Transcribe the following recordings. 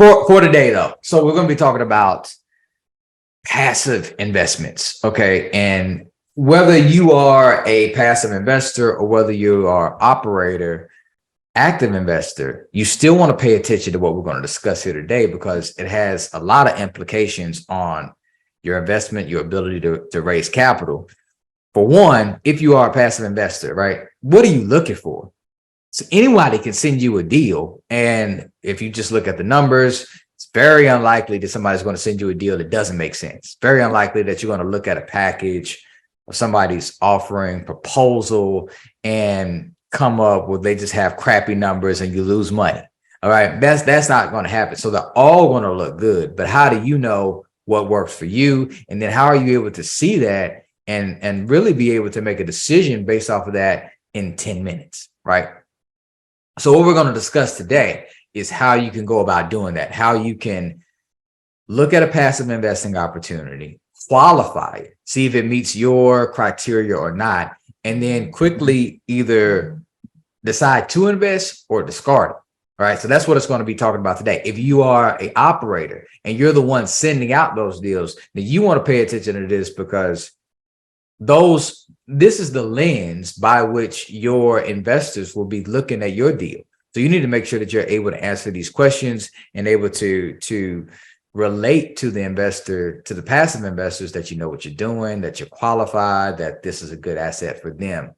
For today though. So we're going to be talking about passive investments. Okay. And whether you are a passive investor or whether you are operator, active investor, you still want to pay attention to what we're going to discuss here today, because it has a lot of implications on your investment, your ability to raise capital. For one, if you are a passive investor, right, what are you looking for? So anybody can send you a deal. And if you just look at the numbers, it's very unlikely that somebody's going to send you a deal that doesn't make sense. Very unlikely that you're going to look at a package of somebody's offering proposal and come up with, they just have crappy numbers and you lose money. All right. That's not going to happen. So they're all going to look good. But how do you know what works for you? And then how are you able to see that and really be able to make a decision based off of that in 10 minutes? Right. So what we're going to discuss today is how you can go about doing that, how you can look at a passive investing opportunity, qualify it, see if it meets your criteria or not, and then quickly either decide to invest or discard it. All right. So that's what it's going to be talking about today. If you are an operator and you're the one sending out those deals, then you want to pay attention to this, because this is the lens by which your investors will be looking at your deal. So you need to make sure that you're able to answer these questions and able to relate to the investor, to the passive investors, that you know what you're doing, that you're qualified, that this is a good asset for them.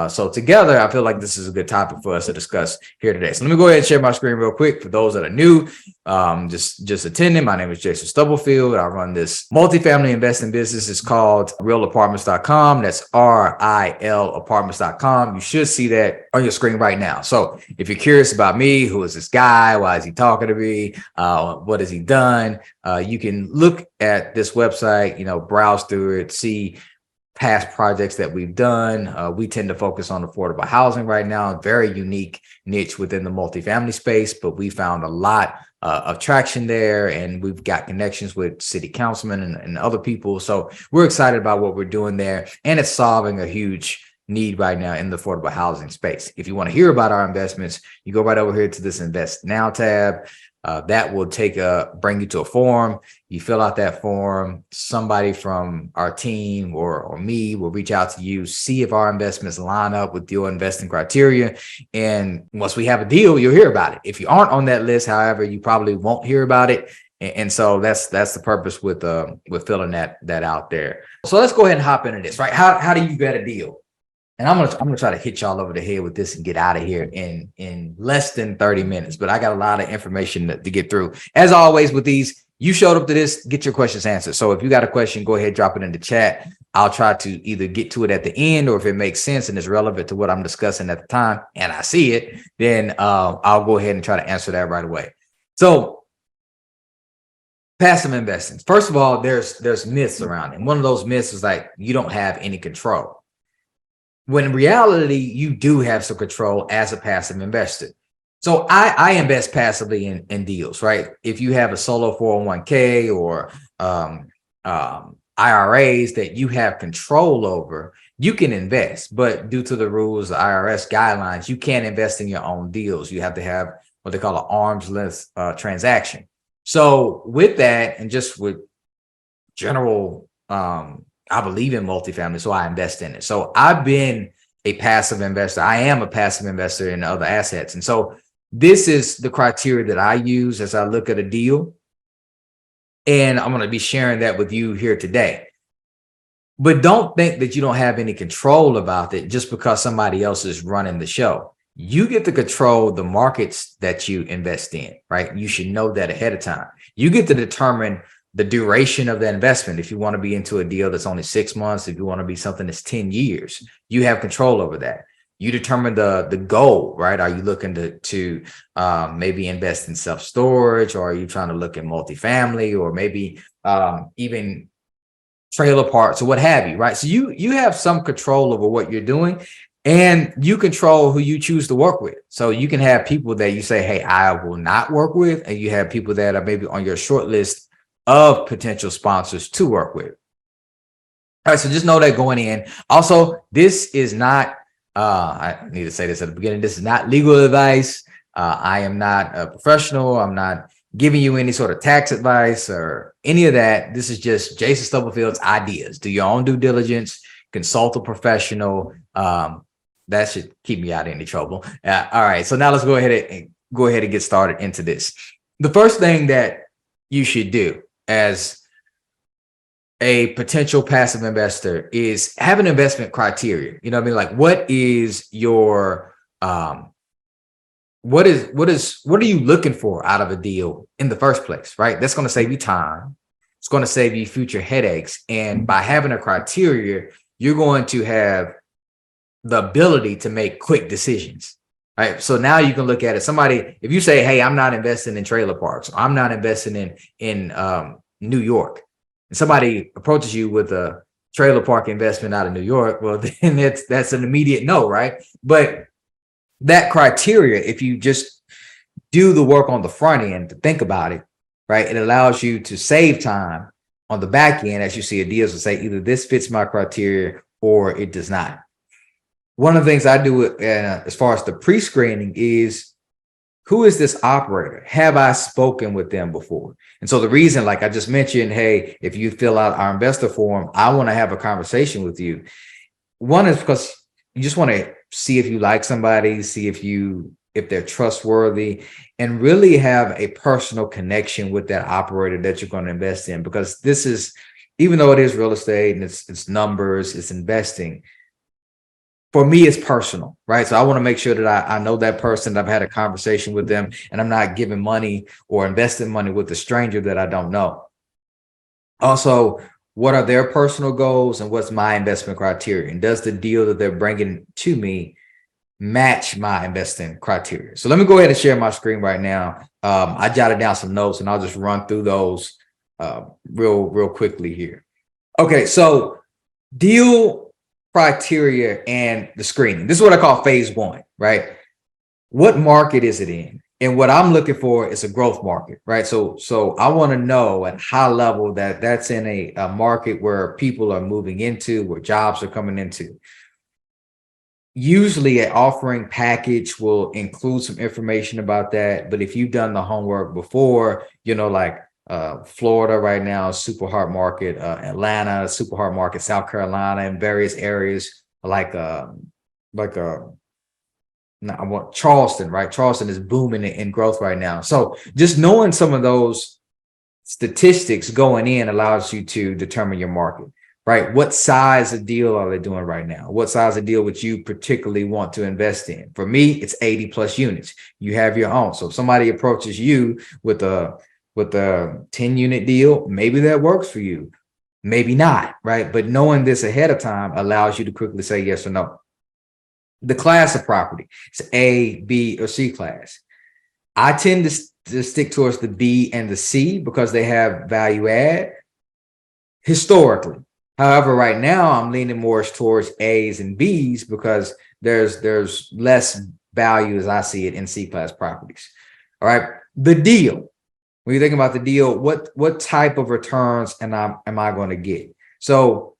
So together, I feel like this is a good topic for us to discuss here today. So let me go ahead and share my screen real quick for those that are new, just attending. My name is Jason Stubblefield. I run this multifamily investing business. It's called realapartments.com. That's RIL apartments.com. You should see that on your screen right now. So if you're curious about me, who is this guy? Why is he talking to me? What has he done? You can look at this website, browse through it, see past projects that we've done. We tend to focus on affordable housing right now, very unique niche within the multifamily space, but we found a lot of traction there, and we've got connections with city councilmen and other people. So we're excited about what we're doing there, and it's solving a huge need right now in the affordable housing space. If you want to hear about our investments, you go right over here to this Invest Now tab. That will bring you to a form. You fill out that form. Somebody from our team or me will reach out to you, see if our investments line up with your investing criteria. And once we have a deal, you'll hear about it. If you aren't on that list, however, you probably won't hear about it. And so that's the purpose with filling that out there. So let's go ahead and hop into this, right? How do you get a deal? And I'm gonna try to hit y'all over the head with this and get out of here in less than 30 minutes. But I got a lot of information to get through. As always with these, you showed up to this, get your questions answered. So if you got a question, go ahead, drop it in the chat. I'll try to either get to it at the end, or if it makes sense and is relevant to what I'm discussing at the time and I see it, then I'll go ahead and try to answer that right away. So passive investing. First of all, there's myths around it. And one of those myths is like, you don't have any control. When in reality, you do have some control as a passive investor. So I invest passively in deals, right? If you have a solo 401k or IRAs that you have control over, you can invest. But due to the rules, the IRS guidelines, you can't invest in your own deals. You have to have what they call an arm's length transaction. So with that, and just with general I believe in multifamily, so I invest in it. So I've been a passive investor. I am a passive investor in other assets. And so this is the criteria that I use as I look at a deal. And I'm going to be sharing that with you here today. But don't think that you don't have any control about it just because somebody else is running the show. You get to control the markets that you invest in, right? You should know that ahead of time. You get to determine the duration of the investment. If you want to be into a deal that's only 6 months, if you want to be something that's 10 years, you have control over that. You determine the goal, right? Are you looking to maybe invest in self-storage, or are you trying to look at multifamily, or maybe even trailer parks or what have you, right? So you have some control over what you're doing, and you control who you choose to work with. So you can have people that you say, hey, I will not work with, and you have people that are maybe on your short list of potential sponsors to work with. All right, so just know that going in. Also, this is not, I need to say this at the beginning, this is not legal advice. I am not a professional. I'm not, giving you any sort of tax advice or any of that. This is just Jason Stubblefield's ideas. Do your own due diligence, consult a professional. That should keep me out of any trouble. All right. So now let's go ahead and get started into this. The first thing that you should do as a potential passive investor is have an investment criteria. You know what I mean? Like, what is your what are you looking for out of a deal in the first place, right? That's going to save you time. It's going to save you future headaches. And by having a criteria, you're going to have the ability to make quick decisions, right? So now you can look at it. Somebody, if you say, hey, I'm not investing in trailer parks, or I'm not investing in New York, and somebody approaches you with a trailer park investment out of New York, well, then that's an immediate no, right? But that criteria, if you just do the work on the front end to think about it, right, it allows you to save time on the back end as you see a deal to say either this fits my criteria or it does not. One of the things I do as far as the pre-screening is, who is this operator? Have I spoken with them before? And so the reason, like I just mentioned, hey, if you fill out our investor form, I want to have a conversation with you. One is because you just want to see if you like somebody, see if they're trustworthy, and really have a personal connection with that operator that you're going to invest in. Because this is, even though it is real estate and it's numbers, it's investing, for me, it's personal, right? So I want to make sure that I know that person, I've had a conversation with them, and I'm not giving money or investing money with a stranger that I don't know. Also, what are their personal goals and what's my investment criteria? And does the deal that they're bringing to me match my investing criteria? So let me go ahead and share my screen right now. I jotted down some notes and I'll just run through those real quickly here. Okay, so deal criteria and the screening. This is what I call phase one, right? What market is it in? And what I'm looking for is a growth market, right? So I want to know at high level that that's in a market where people are moving into, where jobs are coming into. Usually an offering package will include some information about that. But if you've done the homework before, you know, like Florida right now, super hard market, Atlanta, super hard market, South Carolina, and various areas like Charleston, right? Charleston is booming in growth right now. So just knowing some of those statistics going in allows you to determine your market, right? What size of deal are they doing right now? What size of deal would you particularly want to invest in? For me, it's 80 plus units. You have your own. So if somebody approaches you with a 10 unit deal, maybe that works for you, maybe not, right? But knowing this ahead of time allows you to quickly say yes or no. The class of property, it's A, B, or C class. I tend to stick towards the B and the C because they have value add historically. However, right now I'm leaning more towards A's and B's because there's less value as I see it in C class properties. All right. The deal. When you think about the deal, what type of returns am I going to get? So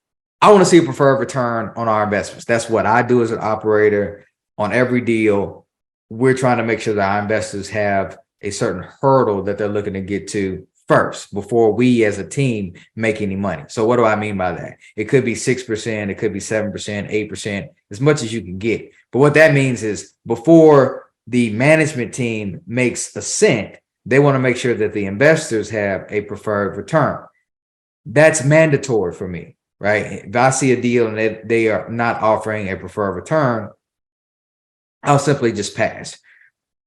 I want to see a preferred return on our investments. That's what I do as an operator on every deal. We're trying to make sure that our investors have a certain hurdle that they're looking to get to first before we as a team make any money. So what do I mean by that? It could be 6%, it could be 7%, 8%, as much as you can get. But what that means is before the management team makes a cent, they want to make sure that the investors have a preferred return. That's mandatory for me, right? If I see a deal and they are not offering a preferred return, I'll simply just pass.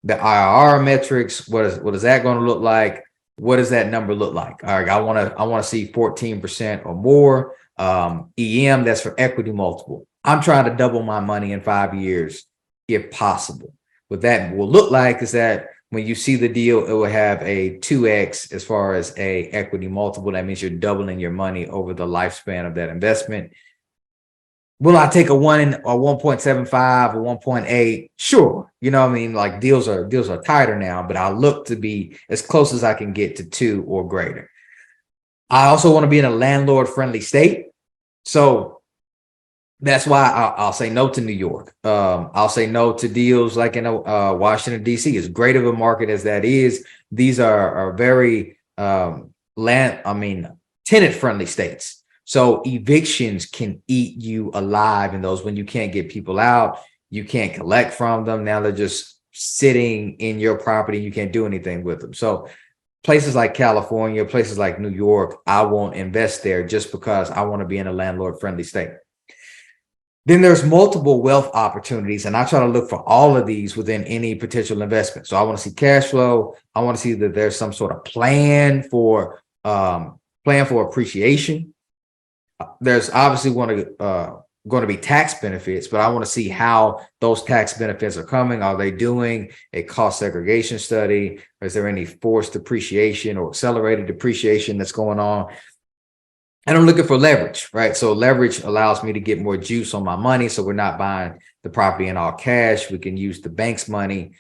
The IRR metrics, what is that going to look like? What does that number look like? All right, I want to see 14% or more. EM, that's for equity multiple. I'm trying to double my money in 5 years, if possible. What that will look like is that when you see the deal, it will have a 2x as far as a equity multiple. That means you're doubling your money over the lifespan of that investment. Will I take a 1.75 or 1.8? Sure. You know what I mean? Like deals are tighter now, but I look to be as close as I can get to 2 or greater. I also want to be in a landlord friendly state. So That's why I'll say no to New York. I'll say no to deals like in Washington, D.C. As great of a market as that is, these are very tenant friendly states. So evictions can eat you alive in those when you can't get people out, you can't collect from them. Now they're just sitting in your property. You can't do anything with them. So places like California, places like New York, I won't invest there just because I want to be in a landlord friendly state. Then there's multiple wealth opportunities, and I try to look for all of these within any potential investment. So I want to see cash flow. I want to see that there's some sort of plan for appreciation. There's obviously going to be tax benefits, but I want to see how those tax benefits are coming. Are they doing a cost segregation study? Is there any forced depreciation or accelerated depreciation that's going on? And I'm looking for leverage, right? So leverage allows me to get more juice on my money. So we're not buying the property in all cash. We can use the bank's money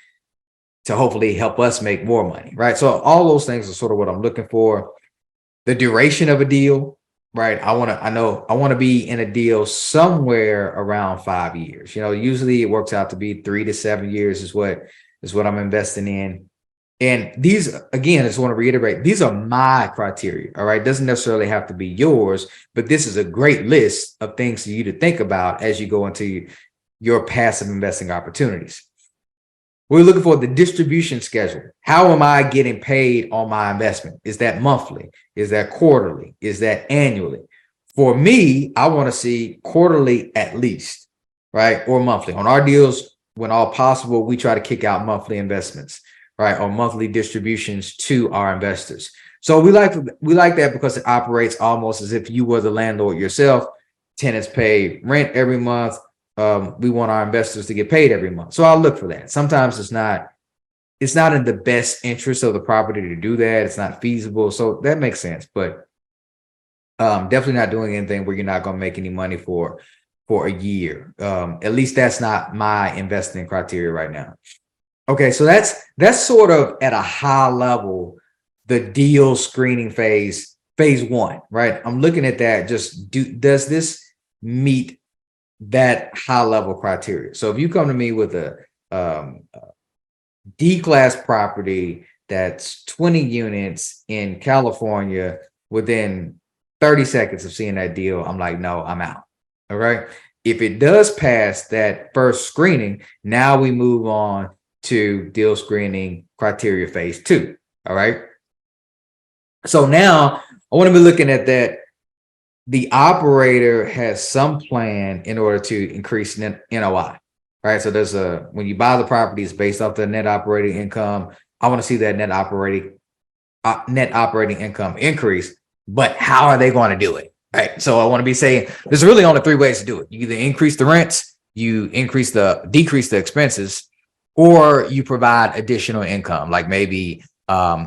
to hopefully help us make more money, right? So all those things are sort of what I'm looking for. The duration of a deal, right? I want to be in a deal somewhere around 5 years. Usually it works out to be 3 to 7 years is what I'm investing in. And these, again, I just want to reiterate, these are my criteria, all right? Doesn't necessarily have to be yours, but this is a great list of things for you to think about as you go into your passive investing opportunities. We're looking for the distribution schedule. How am I getting paid on my investment? Is that monthly? Is that quarterly? Is that annually? For me, I want to see quarterly at least, right? Or monthly. On our deals, when all possible, we try to kick out monthly investments, right? Or monthly distributions to our investors. So we like that because it operates almost as if you were the landlord yourself. Tenants pay rent every month. We want our investors to get paid every month. So I'll look for that. Sometimes it's not in the best interest of the property to do that. It's not feasible. So that makes sense. But definitely not doing anything where you're not going to make any money for a year. At least that's not my investing criteria right now. Okay, so that's sort of at a high level, the deal screening phase 1, right? I'm looking at that. Does this meet that high level criteria? So if you come to me with a D class property that's 20 units in California, within 30 seconds of seeing that deal, I'm like, no, I'm out. All right. If it does pass that first screening, now we move on to deal screening criteria phase 2. All right. So now I want to be looking at that. The operator has some plan in order to increase net NOI, right? So when you buy the property, it's based off the net operating income. I want to see that net operating income increase, but how are they going to do it? Right. So I want to be saying there's really only 3 ways to do it. You either increase the rents, you decrease the expenses, or you provide additional income, like maybe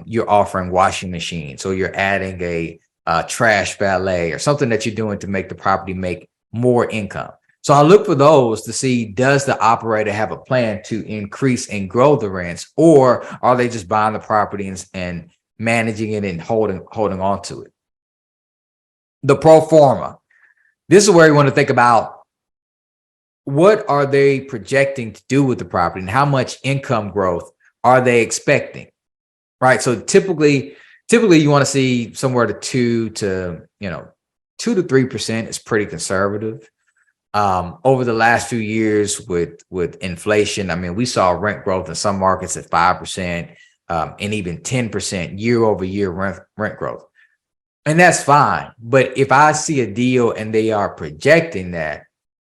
you're offering washing machines, or you're adding a trash valet or something that you're doing to make the property make more income. So I look for those to see, does the operator have a plan to increase and grow the rents, or are they just buying the property and managing it and holding on to it? The pro forma. This is where you want to think about, what are they projecting to do with the property and how much income growth are they expecting? Right. So typically you want to see somewhere to 2 to 3% is pretty conservative. Over the last few years with inflation, I mean, we saw rent growth in some markets at 5% and even 10% year over year rent growth. And that's fine. But if I see a deal and they are projecting that,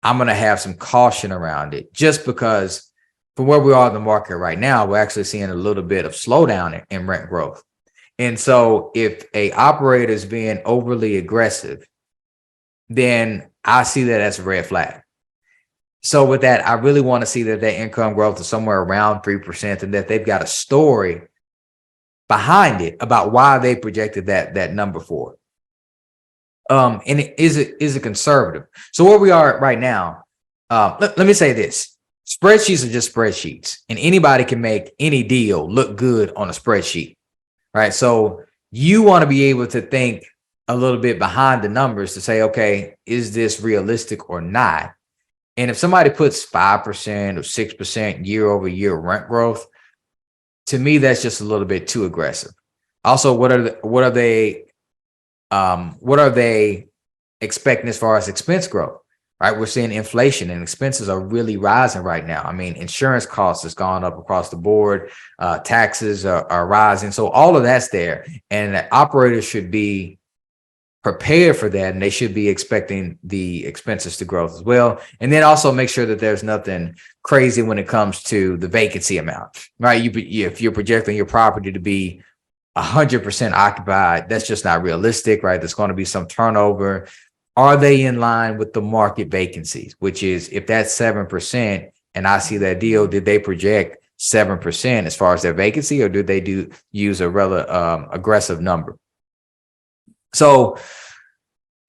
I'm going to have some caution around it, just because from where we are in the market right now, we're actually seeing a little bit of slowdown in rent growth. And so if a operator is being overly aggressive, then I see that as a red flag. So with that, I really want to see that their income growth is somewhere around 3% and that they've got a story behind it about why they projected that number for. And is it conservative? So where we are right now, let me say this. Spreadsheets are just spreadsheets, and anybody can make any deal look good on a spreadsheet, right? So you want to be able to think a little bit behind the numbers to say, okay, is this realistic or not? And if somebody puts 5% or 6% year over year rent growth, to me, that's just a little bit too aggressive. Also, what are they expecting as far as expense growth? Right, we're seeing inflation and expenses are really rising right now. I mean, insurance costs has gone up across the board. Taxes are rising, so all of that's there, and the operators should be prepared for that, and they should be expecting the expenses to grow as well. And then also make sure that there's nothing crazy when it comes to the vacancy amount, right? If you're projecting your property to be 100% occupied, that's just not realistic, right? There's going to be some turnover. Are they in line with the market vacancies, which is if that's 7% and I see that deal, did they project 7% as far as their vacancy, or did they use a rather aggressive number? So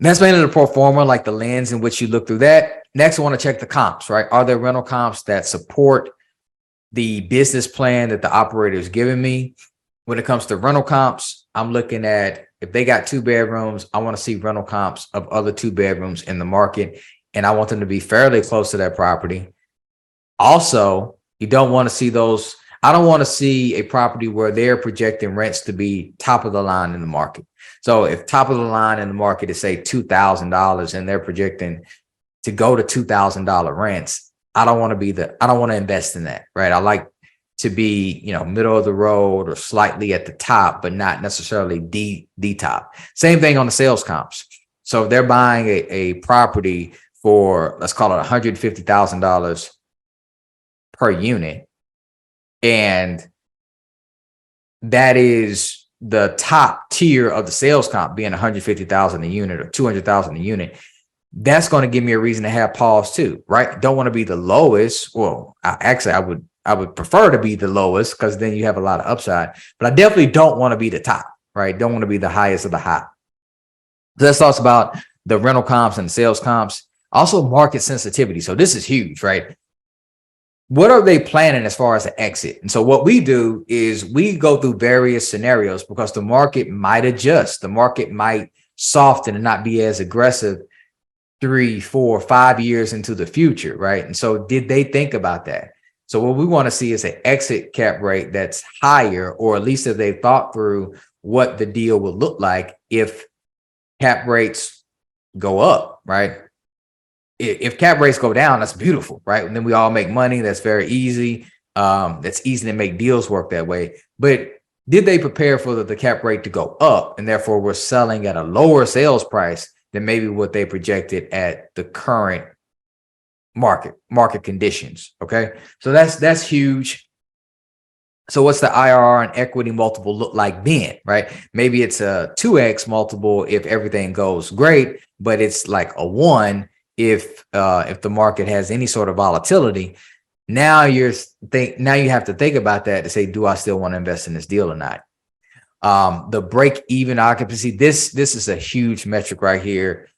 that's mainly the pro forma, like the lens in which you look through that. Next, I want to check the comps, right? Are there rental comps that support the business plan that the operator is giving me? When it comes to rental comps, I'm looking at if they got 2 bedrooms, I want to see rental comps of other 2 bedrooms in the market, and I want them to be fairly close to that property. Also, you don't want to see those. I don't want to see a property where they're projecting rents to be top of the line in the market. So if top of the line in the market is say $2,000 and they're projecting to go to $2,000 rents, I don't want to invest in that, right? I like to be, middle of the road or slightly at the top, but not necessarily the top. Same thing on the sales comps. So if they're buying a property for, let's call it $150,000 per unit, and that is the top tier of the sales comp being 150,000 a unit or 200,000 a unit, that's going to give me a reason to have pause too, right? Don't want to be the lowest. Well, I would prefer to be the lowest because then you have a lot of upside, but I definitely don't want to be the top, right? Don't want to be the highest of the high. So let's talk about the rental comps and the sales comps. Also market sensitivity. So this is huge, right? What are they planning as far as an exit? And so what we do is we go through various scenarios because the market might adjust. The market might soften and not be as aggressive 3, 4, 5 years into the future, right? And so did they think about that? So what we want to see is an exit cap rate that's higher, or at least if they thought through what the deal would look like if cap rates go up, right? If cap rates go down, that's beautiful, right? And then we all make money. That's very easy. That's easy to make deals work that way. But did they prepare for the cap rate to go up, and therefore we're selling at a lower sales price than maybe what they projected at the current market conditions? Okay, so that's huge. So what's the IRR and equity multiple look like then, right? Maybe it's a 2x multiple if everything goes great, but it's like a 1 if the market has any sort of volatility. Now you have to think about that to say, do I still want to invest in this deal or not? The break even occupancy, this is a huge metric right here.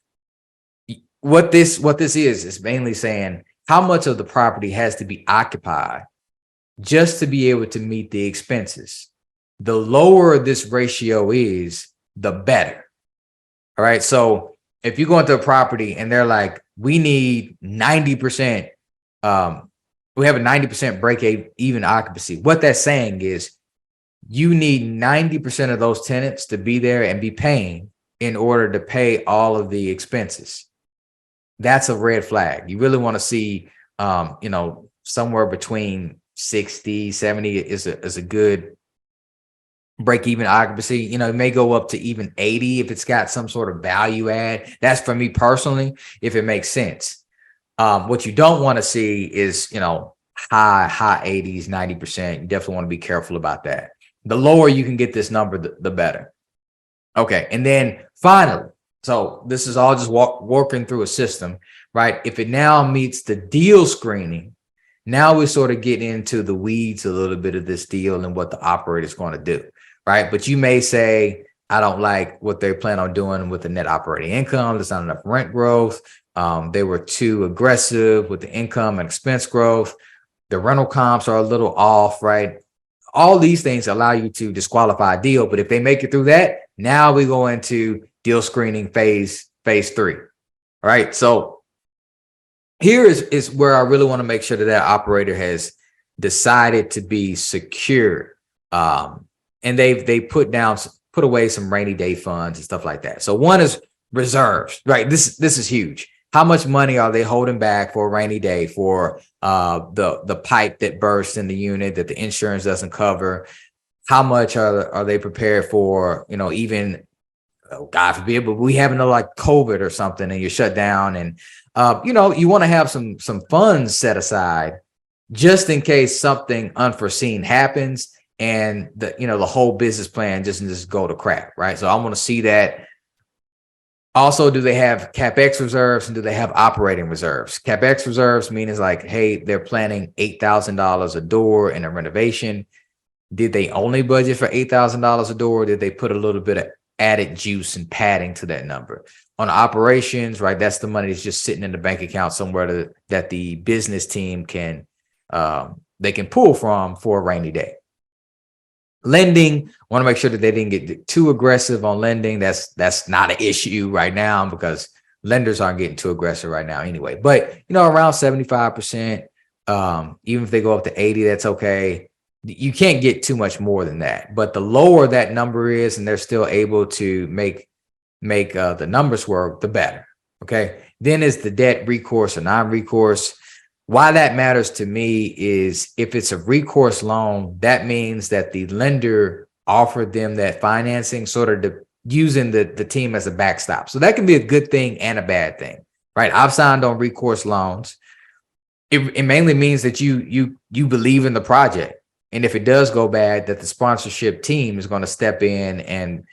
What this is mainly saying how much of the property has to be occupied just to be able to meet the expenses. The lower this ratio is, the better. All right. So if you go into a property and they're like, we need 90%, we have a 90% break even occupancy. What that's saying is you need 90% of those tenants to be there and be paying in order to pay all of the expenses. That's a red flag. You really want to see, somewhere between 60, 70 is a good break even occupancy. It may go up to even 80 if it's got some sort of value add. That's for me personally, if it makes sense. What you don't want to see is, high 80s, 90%. You definitely want to be careful about that. The lower you can get this number, the better. Okay. And then finally, so this is all just working through a system, right? If it now meets the deal screening, now we sort of get into the weeds a little bit of this deal and what the operator is going to do, right? But you may say, I don't like what they plan on doing with the net operating income. There's not enough rent growth. They were too aggressive with the income and expense growth. The rental comps are a little off, right? All these things allow you to disqualify a deal. But if they make it through that, now we go into deal screening phase 3. All right. So here is where I really want to make sure that operator has decided to be secure. And they put away some rainy day funds and stuff like that. So one is reserves, right? This is huge. How much money are they holding back for a rainy day, for the pipe that bursts in the unit that the insurance doesn't cover? How much are they prepared for, even, God forbid, but we having like COVID or something and you're shut down, and you want to have some funds set aside just in case something unforeseen happens and the whole business plan just go to crap, right? So I want to see that. Also, do they have CapEx reserves and do they have operating reserves? CapEx reserves means like, hey, they're planning $8,000 a door in a renovation. Did they only budget for $8,000 a door? Or did they put a little bit of added juice and padding to that number? On operations, right, that's the money that's just sitting in the bank account somewhere that the business team can pull from for a rainy day. Lending, want to make sure that they didn't get too aggressive on lending. That's not an issue right now because lenders aren't getting too aggressive right now anyway. But around 75%, even if they go up to 80, that's okay. You can't get too much more than that. But the lower that number is, and they're still able to make the numbers work, the better. Okay. Then is the debt recourse or non-recourse. Why that matters to me is if it's a recourse loan, that means that the lender offered them that financing sort of using the team as a backstop. So that can be a good thing and a bad thing, right? I've signed on recourse loans. It mainly means that you believe in the project. And if it does go bad, that the sponsorship team is going to step in and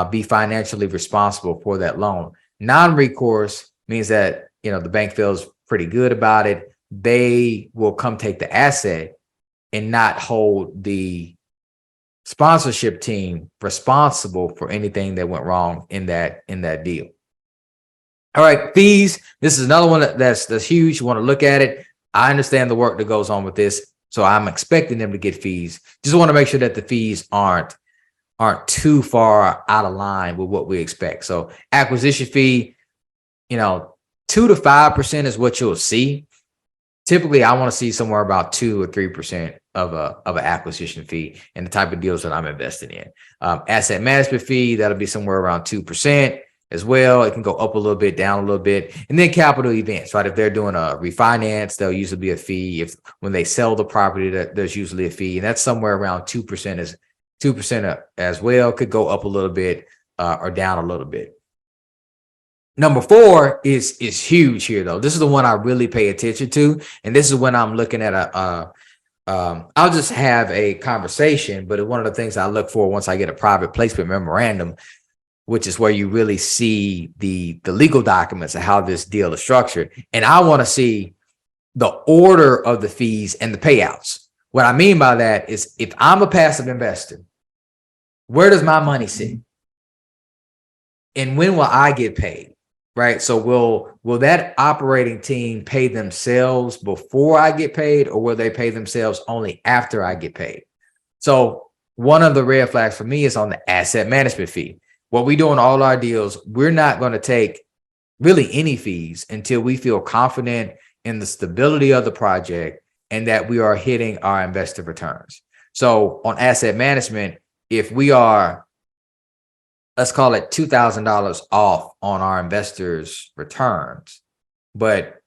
be financially responsible for that loan. Non-recourse means that, the bank feels pretty good about it. They will come take the asset and not hold the sponsorship team responsible for anything that went wrong in that deal. All right, fees. This is another one that's huge. You want to look at it. I understand the work that goes on with this, so I'm expecting them to get fees. Just want to make sure that the fees aren't too far out of line with what we expect. So acquisition fee, 2 to 5% is what you'll see. Typically, I want to see somewhere about 2 or 3% of an acquisition fee in the type of deals that I'm investing in. Asset management fee, that'll be somewhere around 2% as well. It can go up a little bit, down a little bit. And then capital events, right? If they're doing a refinance, there'll usually be a fee. When they sell the property, there's usually a fee, and that's somewhere around 2% as well. Could go up a little bit or down a little bit. Number 4 is huge here, though. This is the one I really pay attention to, and this is when I'm looking at I'll just have a conversation, but one of the things I look for once I get a private placement memorandum, which is where you really see the legal documents of how this deal is structured, and I want to see the order of the fees and the payouts. What I mean by that is, if I'm a passive investor, where does my money sit, and when will I get paid? Right. So will that operating team pay themselves before I get paid, or will they pay themselves only after I get paid? So one of the red flags for me is on the asset management fee. What we do in all our deals, we're not going to take really any fees until we feel confident in the stability of the project and that we are hitting our investor returns. So on asset management, if we are, let's call it $2,000 off on our investors' returns, but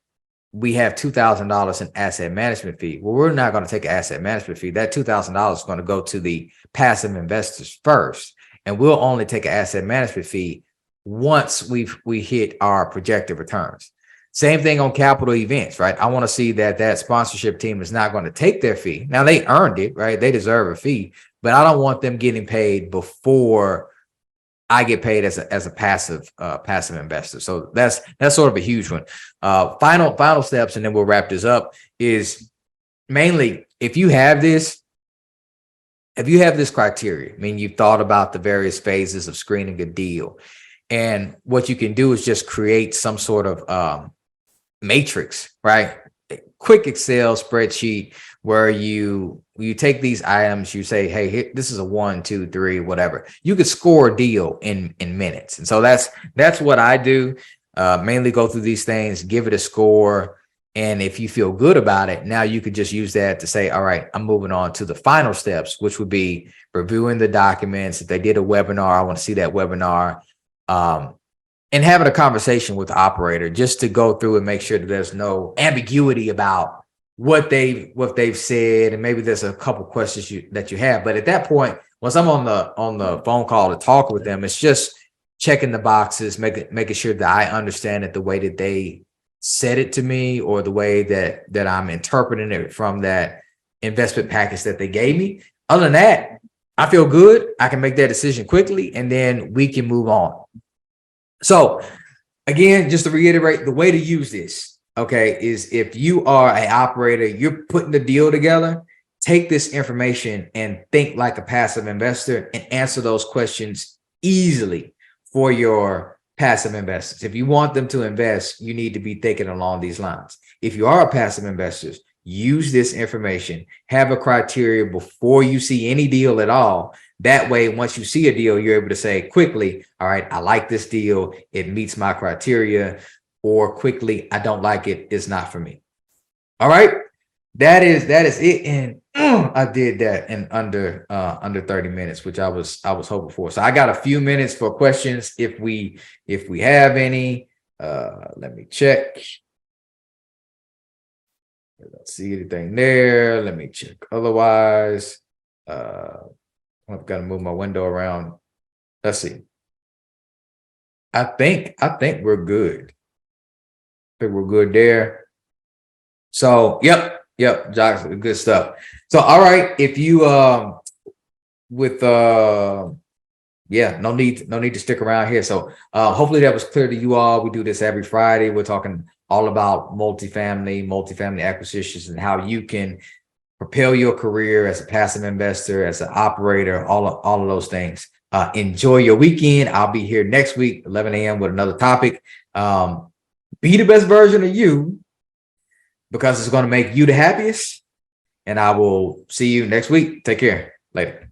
we have $2,000 in asset management fee. Well, we're not going to take an asset management fee. That $2,000 is going to go to the passive investors first, and we'll only take an asset management fee once we hit our projected returns. Same thing on capital events, right? I want to see that sponsorship team is not going to take their fee. Now, they earned it, right? They deserve a fee, but I don't want them getting paid before I get paid as a passive investor. So that's sort of a huge one. Final steps, and then we'll wrap this up, is mainly if you have this criteria, I mean, you've thought about the various phases of screening a deal, and what you can do is just create some sort of matrix, right? quick Excel spreadsheet where you take these items, you say, hey, here, this is a 1, 2, 3, whatever. You could score a deal in minutes. And so that's what I do. Mainly go through these things, give it a score. And if you feel good about it, now you could just use that to say, all right, I'm moving on to the final steps, which would be reviewing the documents. If they did a webinar, I want to see that webinar. And having a conversation with the operator just to go through and make sure that there's no ambiguity about what they've said, and maybe there's a couple questions that you have. But at that point, once I'm on the phone call to talk with them, it's just checking the boxes, making sure that I understand it the way that they said it to me, or the way that I'm interpreting it from that investment package that they gave me. Other than that, I feel good. I can make that decision quickly, and then we can move on. So again, just to reiterate, the way to use this, okay, is if you are an operator, you're putting the deal together, take this information and think like a passive investor and answer those questions easily for your passive investors. If you want them to invest, you need to be thinking along these lines. If you are a passive investor, use this information, have a criteria before you see any deal at all. That way, once you see a deal, you're able to say quickly, all right, I like this deal, it meets my criteria, or quickly, I don't like it, it's not for me. All right, that is it. And I did that in under 30 minutes, which I was hoping for. So I got a few minutes for questions if we have any. Let me check. I don't see anything there. Let me check. Otherwise, I've got to move my window around. Let's see. I think we're good. I think we're good there. So, yep, Josh, good stuff. So, all right, if you yeah, no need to stick around here. So, hopefully that was clear to you all. We do this every Friday. We're talking all about multifamily acquisitions, and how you can propel your career as a passive investor, as an operator, all of those things. Enjoy your weekend. I'll be here next week, 11 a.m. with another topic. Be the best version of you, because it's going to make you the happiest. And I will see you next week. Take care. Later.